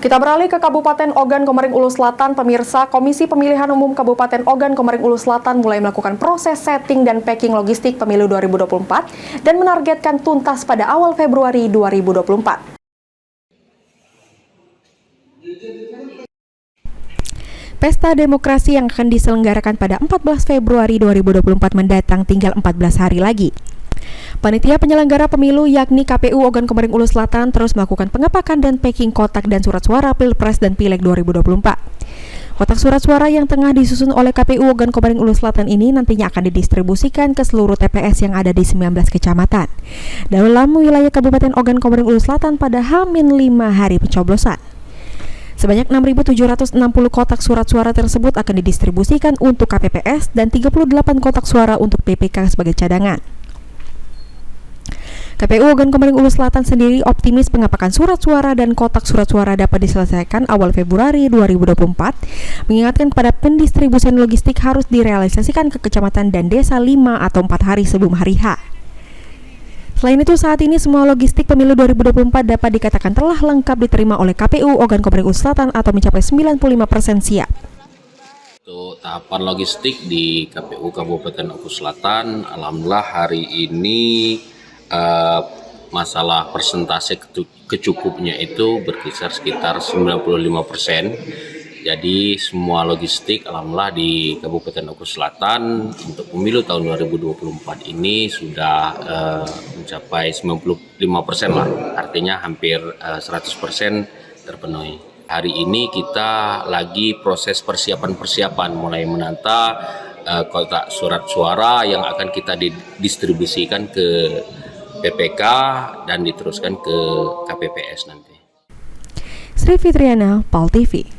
Kita beralih ke Kabupaten Ogan Komering Ulu Selatan. Pemirsa, Komisi Pemilihan Umum Kabupaten Ogan Komering Ulu Selatan mulai melakukan proses setting dan packing logistik pemilu 2024 dan menargetkan tuntas pada awal Februari 2024. Pesta demokrasi yang akan diselenggarakan pada 14 Februari 2024 mendatang tinggal 14 hari lagi. Panitia penyelenggara pemilu yakni KPU Ogan Komering Ulu Selatan terus melakukan pengepakan dan packing kotak dan surat suara Pilpres dan Pileg 2024. Kotak surat suara yang tengah disusun oleh KPU Ogan Komering Ulu Selatan ini nantinya akan didistribusikan ke seluruh TPS yang ada di 19 kecamatan dalam wilayah Kabupaten Ogan Komering Ulu Selatan pada H-5 hari pencoblosan. Sebanyak 6.760 kotak surat suara tersebut akan didistribusikan untuk KPPS dan 38 kotak suara untuk PPK sebagai cadangan. KPU Ogan Komering Ulu Selatan sendiri optimis pengepakan surat suara dan kotak surat suara dapat diselesaikan awal Februari 2024, mengingatkan kepada pendistribusian logistik harus direalisasikan ke kecamatan dan desa 5 atau 4 hari sebelum hari H. Selain itu, saat ini semua logistik pemilu 2024 dapat dikatakan telah lengkap diterima oleh KPU Ogan Komering Ulu Selatan atau mencapai 95% siap. Untuk tahapan logistik di KPU Kabupaten Ogan Selatan, alhamdulillah hari ini masalah persentase kecukupnya itu berkisar sekitar 95%. Jadi semua logistik alhamdulillah di Kabupaten Ogan Selatan untuk pemilu tahun 2024 ini sudah mencapai 95% lah, artinya hampir 100% terpenuhi. Hari ini kita lagi proses persiapan mulai menata kotak surat suara yang akan kita didistribusikan ke PPK dan diteruskan ke KPPS nanti. Sri Fitriana, PAL TV.